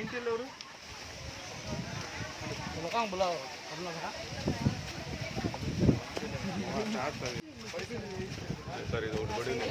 ఇంటిలో ఎవరు సార్ ఇది ఒకటి పడింది.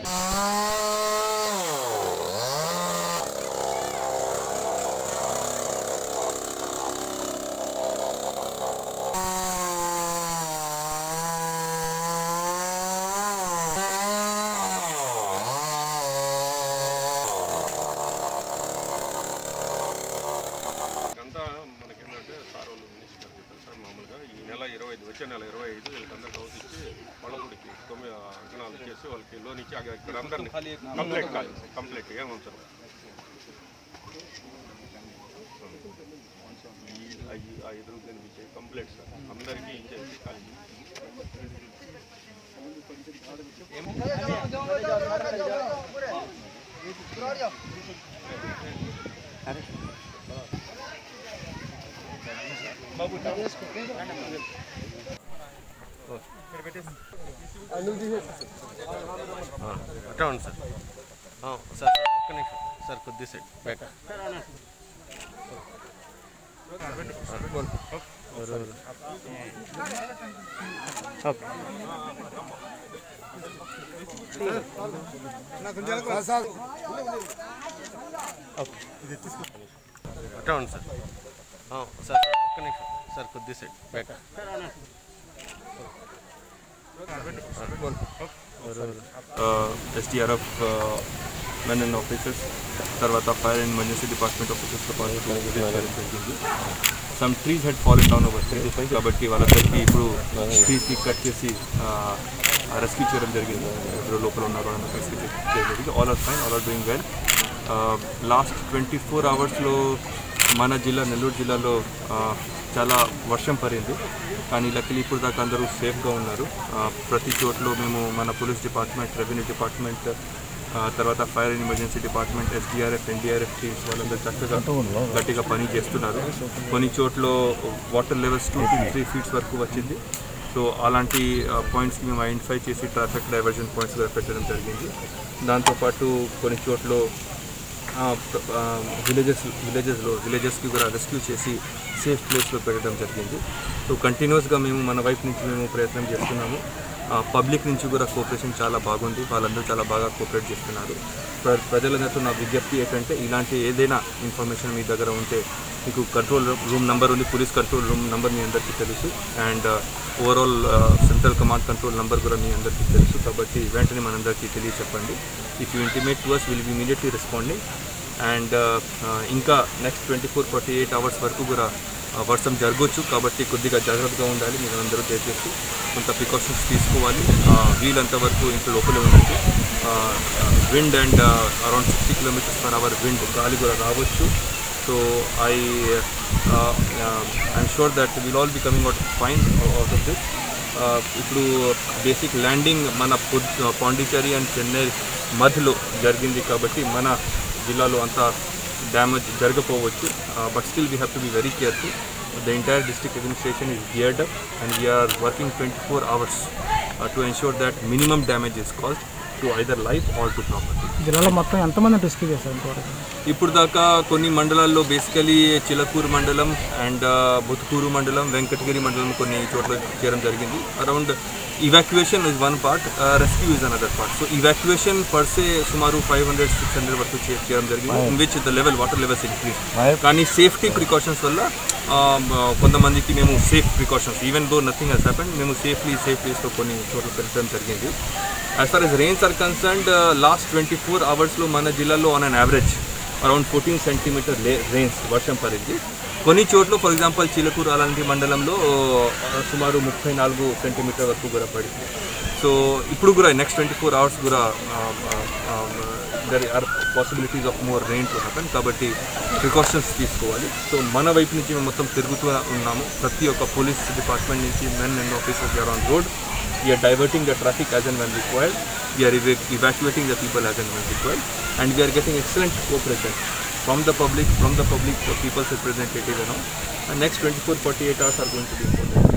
మనకేంటంటే సార్ వాళ్ళు మినిస్టర్ చెప్పారు సార్ మామూలుగా ఈ నెల 25 వచ్చే నెల 25 వీళ్ళకందరికి హౌస్ ఇచ్చి పళ్ళగుడికి 9 అంకణాలు చేసి వాళ్ళకి లోన్ ఇచ్చి ఇక్కడ అందరినీ కంప్లీట్ ఏమంటారు ఈ 5 రూపాయలు ఇచ్చే కంప్లీట్ సార్ అందరికీ ఇచ్చేసి ఖాళీ అట్లా ఉంది సార్ సార్ ఒక్క నిమిషం సార్ కొద్ది సైడ్ బ్యాక్ అట్లా ఉంది సార్ సార్ ఒక్క నిమిషం సార్ కొద్ది side back SDRF men and officers, తర్వాత fire and emergency department officers తో పాటు జరిగింది. Some trees had fallen down over there, కాబట్టి వాళ్ళందరికీ ఇప్పుడు ట్రీస్ కి కట్ చేసి రెస్క్యూ చేయడం జరిగింది. ఎవరు లోపల ఉన్నారో అని రెస్క్యూ చేయడం. All are fine, all are doing well. Last 24 అవర్స్లో మన జిల్లా నెల్లూరు జిల్లాలో చాలా వర్షం పడింది, కానీ లక్కీలీ ఇప్పుడు దాకా అందరూ సేఫ్గా ఉన్నారు. ప్రతి చోట్లో మేము మన పోలీస్ డిపార్ట్మెంట్, రెవెన్యూ డిపార్ట్మెంట్, తర్వాత fire and emergency department, SDRF, NDRF teams వాళ్ళందరూ చక్కగా గట్టిగా పని చేస్తున్నారు. కొన్ని చోట్ల వాటర్ లెవెల్స్ 2 to 3 feet వరకు వచ్చింది. సో అలాంటి పాయింట్స్కి మేము ఐడెంటిఫై చేసి ట్రాఫిక్ డైవర్జన్ పాయింట్స్గా పెట్టడం జరిగింది. దాంతోపాటు కొన్ని చోట్ల విలేజెస్కి కూడా రెస్క్యూ చేసి సేఫ్ ప్లేస్లో పెట్టడం జరిగింది. సో కంటిన్యూస్గా మేము మన వైపు నుంచి మేము ప్రయత్నం చేస్తున్నాము. పబ్లిక్ నుంచి కూడా కోఆపరేషన్ చాలా బాగుంది, వాళ్ళందరూ చాలా బాగా కోఆపరేట్ చేస్తున్నారు. ప్రజలందరితో నా విజ్ఞప్తి ఏంటంటే ఇలాంటి ఏదైనా ఇన్ఫర్మేషన్ మీ దగ్గర ఉంటే మీకు కంట్రోల్ రూమ్ నెంబర్ ఉంది, పోలీస్ కంట్రోల్ రూమ్ నెంబర్ మీ అందరికీ తెలుసు, and overall central command control number కూడా మీ అందరికీ తెలుసు. కాబట్టి వెంటనే మనందరికీ తెలియచెప్పండి. If you intimate to us, will be immediately responding. And ఇంకా నెక్స్ట్ 24-48 అవర్స్ వరకు కూడా వర్షం జరగవచ్చు, కాబట్టి కొద్దిగా జాగ్రత్తగా ఉండాలి. మీరు అందరూ దయచేసి కొంత ప్రికాషన్స్ తీసుకోవాలి. వీలంత వరకు ఇంట్లో లోపలే ఉండండి. Wind and around 60 km/h wind, గాలి కూడా రావచ్చు. So I'm sure that will all be coming out fine out of this. ఇప్పుడు బేసిక్ ల్యాండింగ్ మన పాండిచేరి అండ్ చెన్నై మధ్యలో జరిగింది, కాబట్టి మన జిల్లాలో అంత డ్యామేజ్ జరగకపోవచ్చు. But still we have to be very careful. The entire district administration is geared up and we are working 24 hours to ensure that minimum damage is caused to either life or to property. జిల్లాలో మొత్తం ఎంతమంది rescue చేశారు? ఇప్పుడు దాకా కొన్ని మండలాల్లో basically Chilakuru మండలం and బుతుకూరు మండలం, వెంకటగిరి మండలం కొన్ని చోట్ల చేయడం జరిగింది. Around evacuation is one part, rescue is another part. So evacuation per se సుమారు 500-600 వరకు చేయడం జరిగింది, in which the level, water levels increased. కానీ సేఫ్టీ ప్రికాషన్స్ వల్ల కొంతమందికి మేము safe precautions, even though nothing has happened, మేము సేఫ్ ప్లేస్లో కొన్ని చోట్ల పెట్టడం జరిగింది. As far as rains are concerned, last 24 అవర్స్లో మన జిల్లాలో on an average around 14 centimeter rains వర్షం పడింది. కొన్ని చోట్ల ఫర్ ఎగ్జాంపుల్ చిలకూరు అలాంటి మండలంలో సుమారు 34 centimeter వరకు కూడా పడింది. సో ఇప్పుడు కూడా నెక్స్ట్ 24 hours కూడా there are possibilities of more rain to happen, కాబట్టి ప్రికాషన్స్ తీసుకోవాలి. సో మన వైపు నుంచి మేము మొత్తం తిరుగుతూ ఉన్నాము. ప్రతి ఒక్క పోలీస్ డిపార్ట్మెంట్ నుంచి men and officers are on road. We are diverting the traffic as and when required. We are evacuating the people as and when required, and we are getting excellent cooperation from the public, the people's representative, and next 24-48 hours are going to be important.